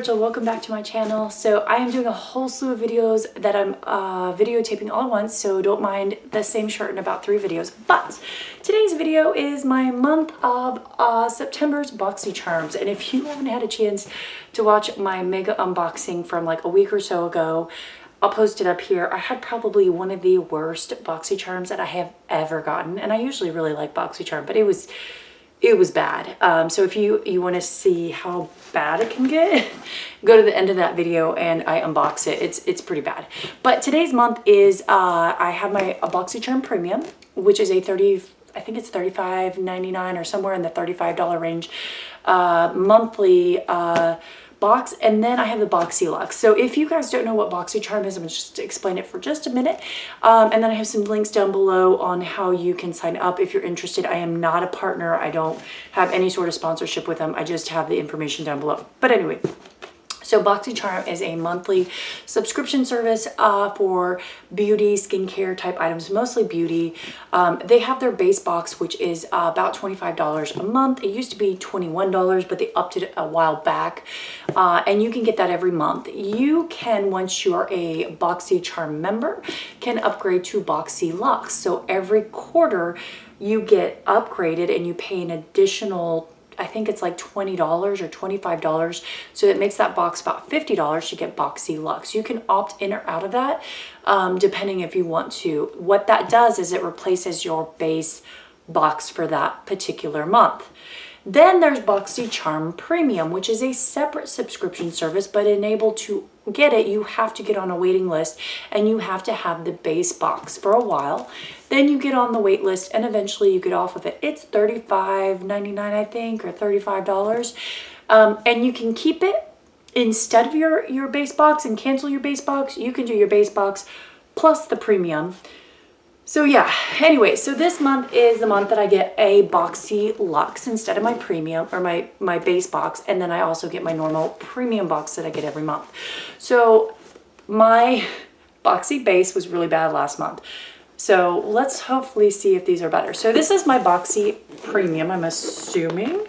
Rachel, welcome back to my channel. So I am doing a whole slew of videos that I'm videotaping all at once, so don't mind the same shirt in about 3 videos. But today's video is my month of September's Boxycharms, and if you haven't had a chance to watch my mega unboxing from like a week or so ago, I'll post it up here. I had probably one of the worst Boxycharms that I have ever gotten, and I usually really like Boxycharm, but it was bad. So if you want to see how bad it can get, go to the end of that video and I unbox it. It's pretty bad. But today's month is I have my Boxycharm Premium, which is a I think it's $35.99 or somewhere in the $35 range monthly box, and then I have the Boxyluxe. So if you guys don't know what Boxycharm is, I'm just to explain it for just a minute, and then I have some links down below on how you can sign up if you're interested. I am not a partner. I don't have any sort of sponsorship with them. I just have the information down below. But anyway, so Boxycharm is a monthly subscription service for beauty, skincare type items, mostly beauty. They have their base box, which is about $25 a month. It used to be $21, but they upped it a while back. And you can get that every month. You can, once you're a Boxycharm member, can upgrade to Boxyluxe. So every quarter you get upgraded and you pay an additional, I think it's like $20 or $25. So it makes that box about $50 to get Boxyluxe. You can opt in or out of that depending if you want to. What that does is it replaces your base box for that particular month. Then there's Boxycharm Premium, which is a separate subscription service, but enabled to get it, you have to get on a waiting list and you have to have the base box for a while. Then you get on the wait list and eventually you get off of it. It's $35.99, I think, or $35. And you can keep it instead of your base box and cancel your base box. You can do your base box plus the premium. So yeah, anyway, so this month is the month that I get a Boxyluxe instead of my premium or my base box, and then I also get my normal premium box that I get every month. So my Boxy base was really bad last month. So let's hopefully see if these are better. So this is my Boxy Premium, I'm assuming,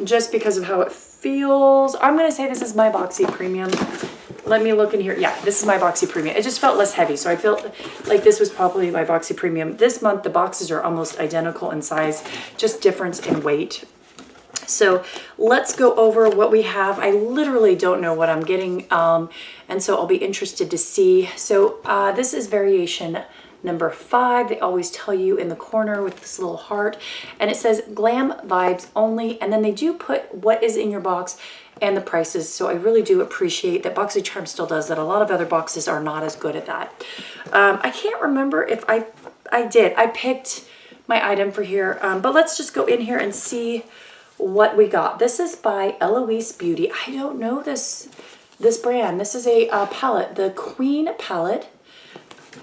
just because of how it feels. I'm gonna say this is my Boxy Premium. Let me look in here. Yeah, this is my Boxy Premium. It just felt less heavy, so I felt like this was probably my Boxy Premium. This month, the boxes are almost identical in size, just difference in weight. So let's go over what we have. I literally don't know what I'm getting, and so I'll be interested to see. So this is variation number 5. They always tell you in the corner with this little heart, and it says glam vibes only, and then they do put what is in your box and the prices. So I really do appreciate that Boxycharm still does that. A lot of other boxes are not as good at that. I can't remember if I picked my item for here, but let's just go in here and see what we got. This is by Eloise Beauty. I don't know this brand. This is a palette, the Queen palette,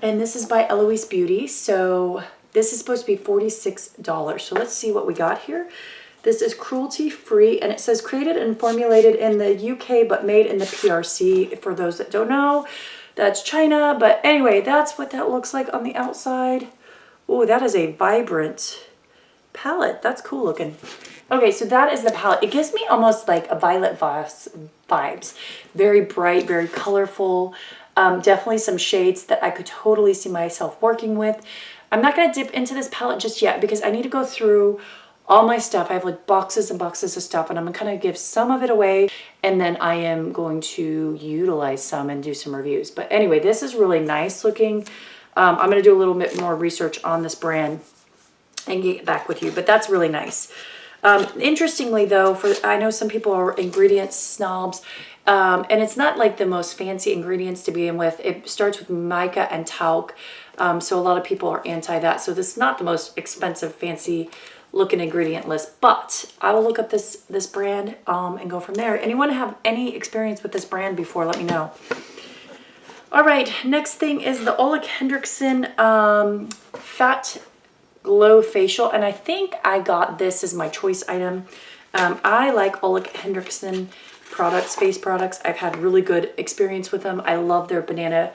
and this is by Eloise Beauty. So this is supposed to be $46. So let's see what we got here. This is cruelty-free, and it says created and formulated in the UK, but made in the PRC. For those that don't know, that's China. But anyway, that's what that looks like on the outside. Oh, that is a vibrant palette. That's cool looking. Okay, so that is the palette. It gives me almost like a Violet Voss vibes. Very bright, very colorful. Definitely some shades that I could totally see myself working with. I'm not going to dip into this palette just yet because I need to go through all my stuff. I have like boxes and boxes of stuff, and I'm gonna kind of give some of it away, and then I am going to utilize some and do some reviews. But anyway, this is really nice looking. I'm gonna do a little bit more research on this brand and get back with you, but that's really nice. Interestingly though, I know some people are ingredient snobs, and it's not like the most fancy ingredients to begin with. It starts with mica and talc, so a lot of people are anti that. So this is not the most expensive, fancy looking ingredient list, but I will look up this brand and go from there. Anyone have any experience with this brand before, let me know. All right, next thing is the Ole Henriksen Fat Glow Facial, and I think I got this as my choice item. I like Ole Henriksen products, face products. I've had really good experience with them. I love their banana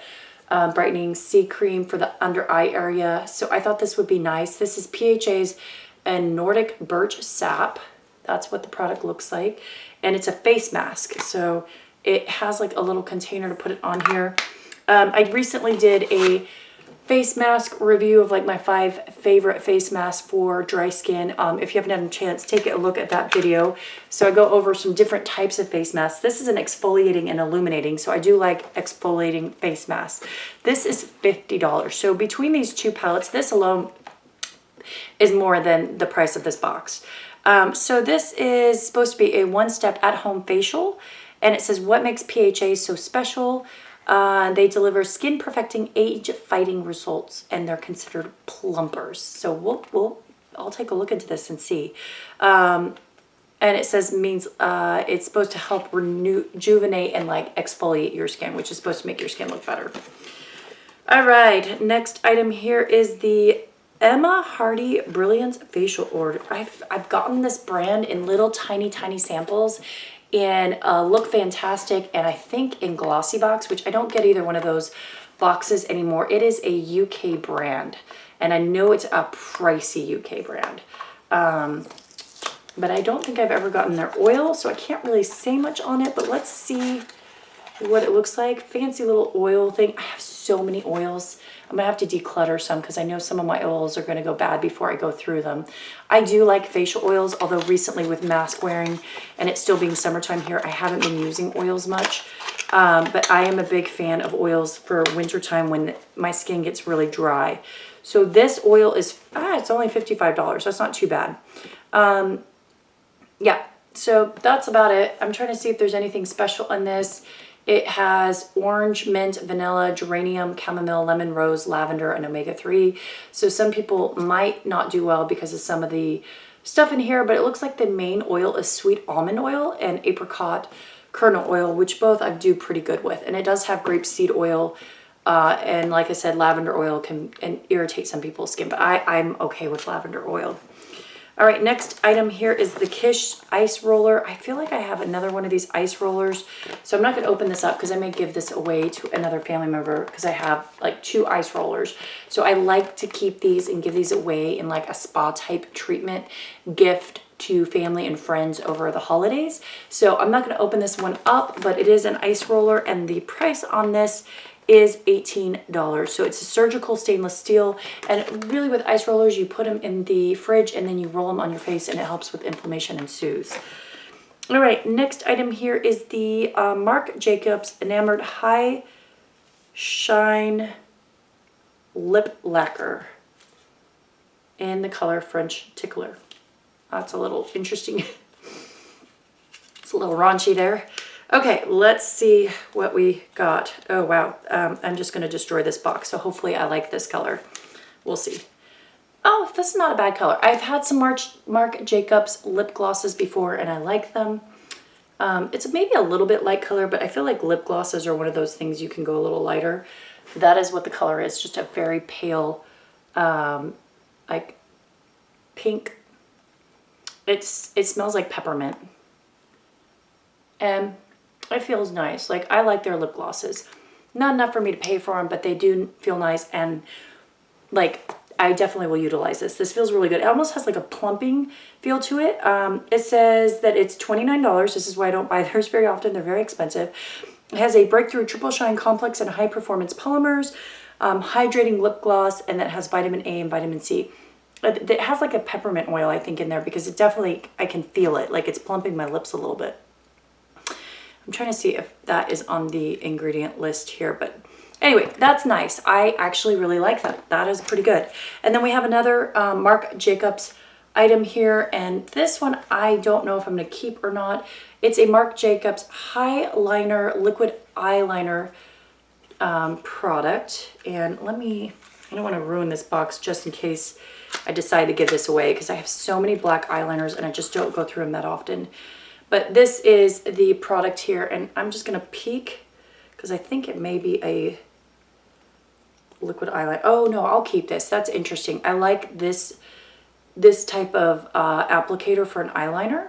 brightening C cream for the under eye area, so I thought this would be nice. This is PHA's and Nordic Birch Sap. That's what the product looks like. And it's a face mask. So it has like a little container to put it on here. I recently did a face mask review of like my 5 favorite face masks for dry skin. If you haven't had a chance, take a look at that video. So I go over some different types of face masks. This is an exfoliating and illuminating, so I do like exfoliating face masks. This is $50. So between these 2 palettes, this alone is more than the price of this box. So this is supposed to be a 1-step at-home facial, and it says, what makes PHA so special? They deliver skin perfecting, age fighting results, and they're considered plumpers. So I'll take a look into this and see. And it says it's supposed to help rejuvenate and like exfoliate your skin, which is supposed to make your skin look better. All right, next item here is the Emma Hardy Brilliance Facial Order. I've gotten this brand in little tiny samples in Look Fantastic, and I think in Glossy-Box, which I don't get either one of those boxes anymore. It is a UK brand, and I know it's a pricey UK brand. But I don't think I've ever gotten their oil, so I can't really say much on it, but let's see what it looks like. Fancy little oil thing. I have so many oils. I'm gonna have to declutter some because I know some of my oils are gonna go bad before I go through them. I do like facial oils, although recently with mask wearing and it still being summertime here, I haven't been using oils much. But I am a big fan of oils for wintertime when my skin gets really dry. So this oil is, it's only $55. That's not too bad. Yeah, so that's about it. I'm trying to see if there's anything special in this. It has orange, mint, vanilla, geranium, chamomile, lemon, rose, lavender, and omega-3. So some people might not do well because of some of the stuff in here, but it looks like the main oil is sweet almond oil and apricot kernel oil, which both I do pretty good with. And it does have grapeseed oil, and like I said, lavender oil can irritate some people's skin, but I'm okay with lavender oil. All right, next item here is the Kish Ice Roller. I feel like I have another one of these ice rollers, so I'm not going to open this up because I may give this away to another family member because I have like 2 ice rollers. So I like to keep these and give these away in like a spa type treatment gift to family and friends over the holidays. So I'm not going to open this one up, but it is an ice roller, and the price on this is $18. So it's a surgical stainless steel, and really with ice rollers, you put them in the fridge and then you roll them on your face, and it helps with inflammation and soothes. All right, next item here is the Marc Jacobs Enamored High Shine Lip Lacquer in the color French Tickler. That's a little interesting. It's a little raunchy there. Okay, let's see what we got. Oh, wow. I'm just going to destroy this box, so hopefully I like this color. We'll see. Oh, this is not a bad color. I've had some Marc Jacobs lip glosses before, and I like them. It's maybe a little bit light color, but I feel like lip glosses are one of those things you can go a little lighter. That is what the color is, just a very pale, like pink. It smells like peppermint. And it feels nice. Like, I like their lip glosses. Not enough for me to pay for them, but they do feel nice, and like I definitely will utilize this. This feels really good. It almost has like a plumping feel to it. It says that it's $29. This is why I don't buy theirs very often. They're very expensive. It has a breakthrough triple shine complex and high performance polymers, hydrating lip gloss, and that has vitamin A and vitamin C. It has like a peppermint oil, I think, in there, because it definitely, I can feel it. Like, it's plumping my lips a little bit. I'm trying to see if that is on the ingredient list here, but anyway, that's nice. I actually really like that. That is pretty good. And then we have another Marc Jacobs item here, and this one I don't know if I'm going to keep or not. It's a Marc Jacobs Highliner Liquid Eyeliner product. And I don't want to ruin this box just in case I decide to give this away, because I have so many black eyeliners and I just don't go through them that often. But this is the product here, and I'm just going to peek because I think it may be a liquid eyeliner. Oh no, I'll keep this. That's interesting. I like this type of applicator for an eyeliner.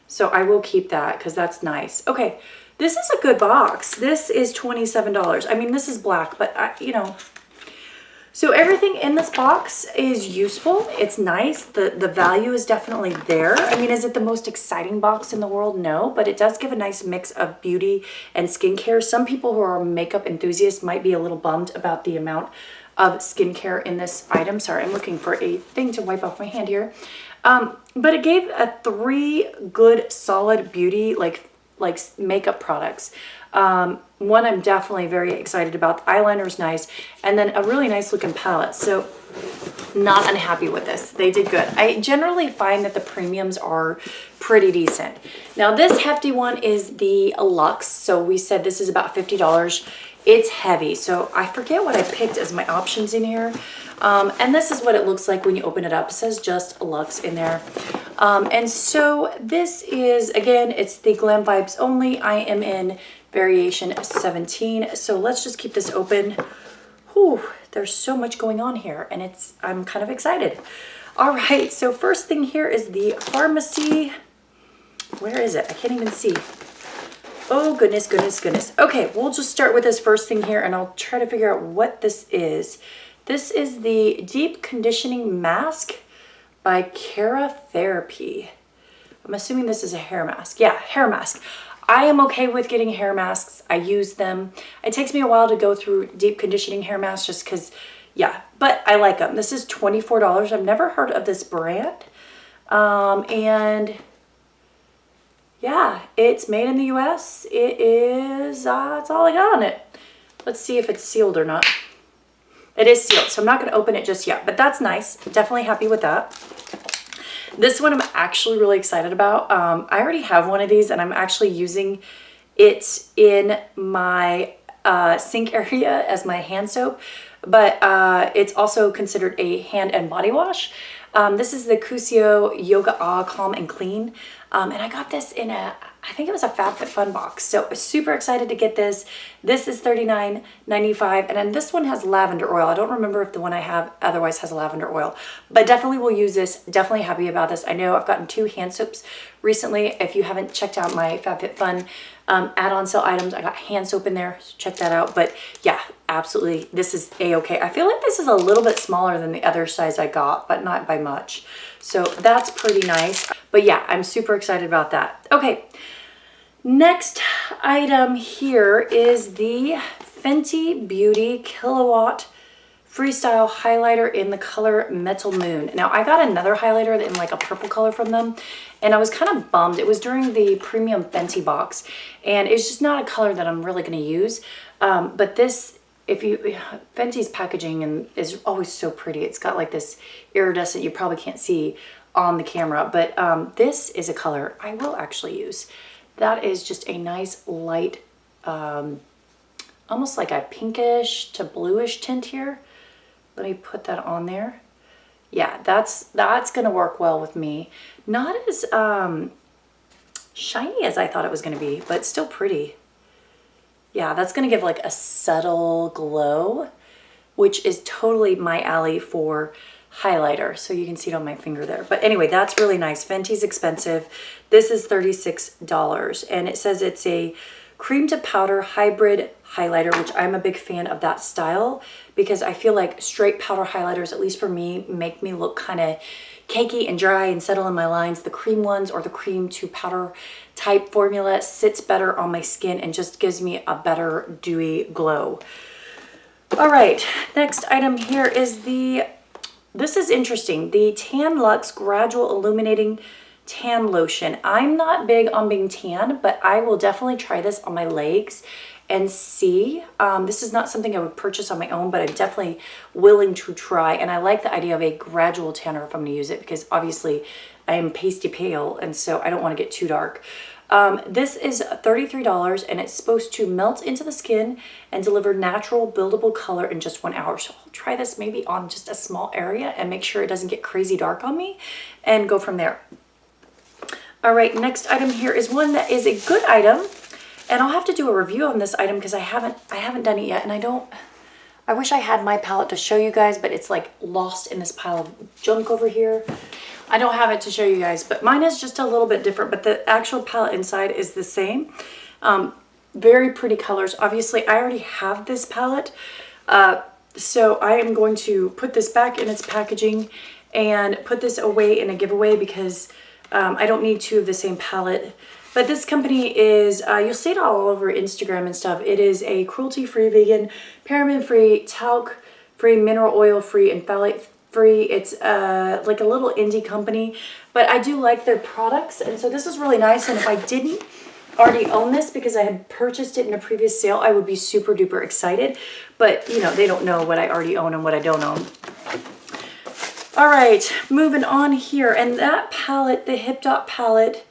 So I will keep that because that's nice. Okay, this is a good box. This is $27. I mean, this is black, but you know. So everything in this box is useful. It's nice. The value is definitely there. I mean, is it the most exciting box in the world? No, but it does give a nice mix of beauty and skincare. Some people who are makeup enthusiasts might be a little bummed about the amount of skincare in this item. Sorry, I'm looking for a thing to wipe off my hand here. But it gave a 3 good solid beauty like makeup products. One I'm definitely very excited about. The eyeliner is nice, and then a really nice looking palette. So not unhappy with this. They did good. I generally find that the premiums are pretty decent. Now this hefty one is the Luxe. So we said this is about $50. It's heavy, so I forget what I picked as my options in here. And this is what it looks like when you open it up. It says just Luxe in there. And so this is, again, it's the Glam Vibes only. I am in variation 17. So let's just keep this open. Whew, there's so much going on here, and I'm kind of excited. All right, so first thing here is the Pharmacy. Where is it? I can't even see. Oh, goodness, goodness, goodness. Okay, we'll just start with this first thing here, and I'll try to figure out what this is. This is the Deep Conditioning Mask by Cara Therapy. I'm assuming this is a hair mask. Yeah, hair mask. I am okay with getting hair masks. I use them. It takes me a while to go through deep conditioning hair masks just because, yeah, but I like them. This is $24. I've never heard of this brand. And yeah, it's made in the US. It is, that's all I got on it. Let's see if it's sealed or not. It is sealed, so I'm not going to open it just yet, but that's nice. Definitely happy with that. This one I'm actually really excited about. I already have one of these, and I'm actually using it in my sink area as my hand soap, but it's also considered a hand and body wash. This is the Cusio Yoga Ah Calm and Clean, and I got this in I think it was a Fabfitfun box. So super excited to get this. This is $39.95, and then this one has lavender oil. I don't remember if the one I have otherwise has lavender oil, but definitely will use this. Definitely happy about this. I know I've gotten 2 hand soaps recently. If you haven't checked out my Fabfitfun add-on sale items, I got hand soap in there, so check that out. But yeah, absolutely, this is a-okay. I feel like this is a little bit smaller than the other size I got, but not by much. So that's pretty nice. But yeah, I'm super excited about that. Okay, next item here is the Fenty Beauty Kilowatt Freestyle Highlighter in the color Metal Moon. Now, I got another highlighter in like a purple color from them, and I was kind of bummed. It was during the premium Fenty box, and it's just not a color that I'm really going to use. But this, Fenty's packaging is always so pretty. It's got like this iridescent, you probably can't see on the camera, but this is a color I will actually use. That is just a nice light, almost like a pinkish to bluish tint here. Let me put that on there. Yeah, that's gonna work well with me. Not as shiny as I thought it was gonna be, but still pretty. Yeah, that's gonna give like a subtle glow, which is totally my alley for highlighter. So you can see it on my finger there. But anyway, that's really nice. Fenty's expensive. This is $36, and it says it's a cream to powder hybrid highlighter, which I'm a big fan of that style because I feel like straight powder highlighters, at least for me, make me look kind of cakey and dry and settle in my lines. The cream ones or the cream to powder type formula sits better on my skin and just gives me a better dewy glow. All right, next item here is this is interesting, the Tan Luxe Gradual Illuminating Tan Lotion. I'm not big on being tan, but I will definitely try this on my legs and see. This is not something I would purchase on my own, but I'm definitely willing to try. And I like the idea of a gradual tanner if I'm gonna use it, because obviously I am pasty pale, and so I don't wanna get too dark. This is $33, and it's supposed to melt into the skin and deliver natural buildable color in just 1 hour. So I'll try this maybe on just a small area and make sure it doesn't get crazy dark on me and go from there. All right, next item here is one that is a good item, and I'll have to do a review on this item because I haven't done it yet, and I wish I had my palette to show you guys, but it's like lost in this pile of junk over here. I don't have it to show you guys, but mine is just a little bit different, but the actual palette inside is the same. Very pretty colors. Obviously, I already have this palette, So I am going to put this back in its packaging and put this away in a giveaway because I don't need two of the same palette. But this company is, you'll see it all over Instagram and stuff. It is a cruelty-free, vegan, paraben-free, talc-free, mineral oil-free, and phthalate-free. It's like a little indie company, but I do like their products. And so this is really nice. And if I didn't already own this because I had purchased it in a previous sale, I would be super duper excited. But, you know, they don't know what I already own and what I don't own. All right, moving on here. And that palette, the Hip Dot palette,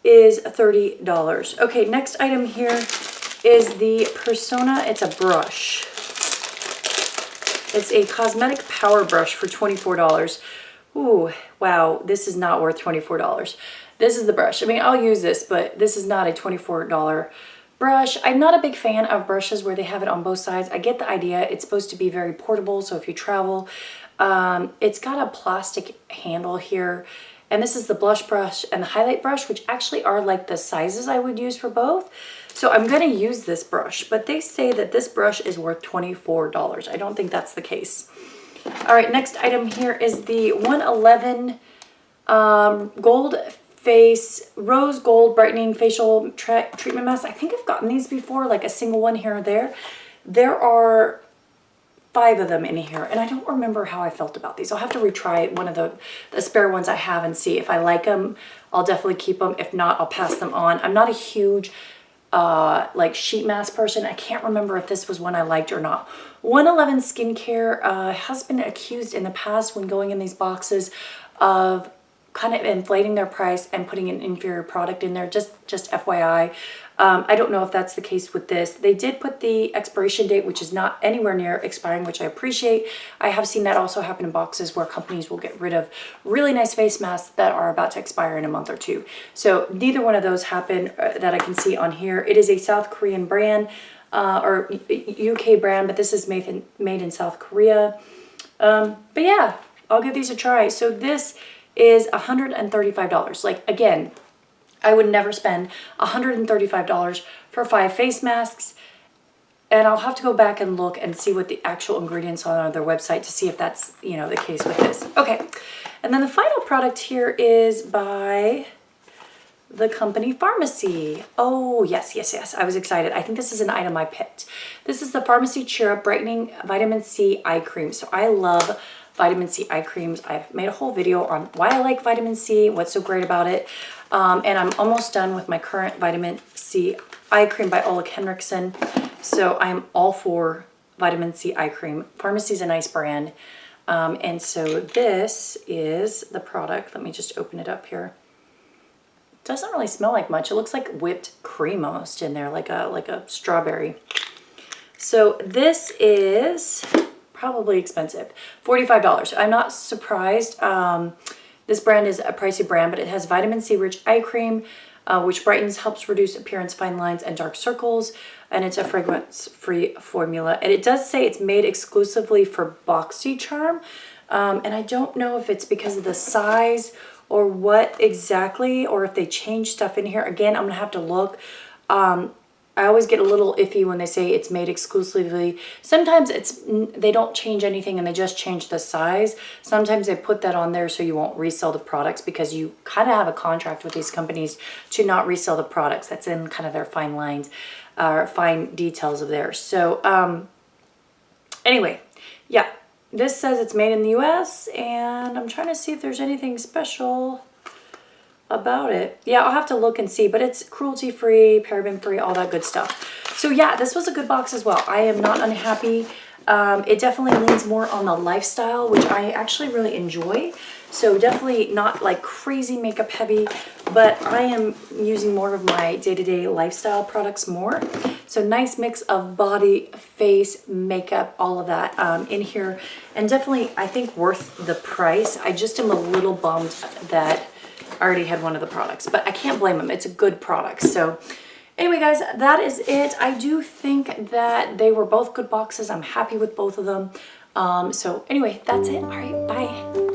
is $30. Okay, next item here is the Persona. It's a brush. It's a cosmetic power brush for $24. Ooh, wow, this is not worth $24. This is the brush. I mean, I'll use this, but this is not a $24 brush. I'm not a big fan of brushes where they have it on both sides. I get the idea. It's supposed to be very portable, so if you travel, it's got a plastic handle here. And this is the blush brush and the highlight brush, which actually are like the sizes I would use for both. So I'm going to use this brush, but they say that this brush is worth $24. I don't think that's the case. All right, next item here is the 111 Gold Face Rose Gold Brightening Facial Treatment Mask. I think I've gotten these before, like a single one here or there. There are 5 of them in here, and I don't remember how I felt about these. I'll have to retry one of the spare ones I have and see if I like them. I'll definitely keep them. If not, I'll pass them on. I'm not a huge like sheet mask person. I can't remember if this was one I liked or not. 111 Skincare has been accused in the past when going in these boxes of kind of inflating their price and putting an inferior product in there, just FYI. I don't know if that's the case with this. They did put the expiration date, which is not anywhere near expiring, which I appreciate. I have seen that also happen in boxes where companies will get rid of really nice face masks that are about to expire in a month or two. So neither one of those happen that I can see on here. It is a South Korean brand or UK brand, but this is made in South Korea. But yeah, I'll give these a try. So this is $135. Like, again, I would never spend $135 for 5 face masks. And I'll have to go back and look and see what the actual ingredients are on their website to see if that's, you know, the case with this. Okay. And then the final product here is by the company Pharmacy. Oh, yes, yes, yes. I was excited. I think this is an item I picked. This is the Pharmacy Cheer Up Brightening Vitamin C Eye Cream. So I love vitamin C eye creams. I've made a whole video on why I like vitamin C, what's so great about it. And I'm almost done with my current vitamin C eye cream by Ole Henriksen. So I'm all for vitamin C eye cream. Pharmacy's a nice brand. And so this is the product. Let me just open it up here. It doesn't really smell like much. It looks like whipped cream almost in there, like a strawberry. So this is probably expensive, $45. I'm not surprised. This brand is a pricey brand, but it has vitamin C rich eye cream, which brightens, helps reduce appearance, fine lines, and dark circles. And it's a fragrance-free formula. And it does say it's made exclusively for Boxycharm. And I don't know if it's because of the size or what exactly, or if they change stuff in here. Again, I'm gonna have to look. I always get a little iffy when they say it's made exclusively. Sometimes they don't change anything and they just change the size. Sometimes they put that on there so you won't resell the products because you kind of have a contract with these companies to not resell the products. That's in kind of their fine lines or fine details of theirs. So anyway, yeah, this says it's made in the US and I'm trying to see if there's anything special about it. Yeah, I'll have to look and see, but it's cruelty-free, paraben-free, all that good stuff. So yeah, this was a good box as well. I am not unhappy. It definitely leans more on the lifestyle, which I actually really enjoy. So definitely not like crazy makeup heavy, but I am using more of my day-to-day lifestyle products more. So nice mix of body, face, makeup, all of that in here. And definitely, I think worth the price. I just am a little bummed that I already had one of the products, but I can't blame them. It's a good product. So anyway, guys, that is it. I do think that they were both good boxes. I'm happy with both of them. So anyway, that's it. All right, bye.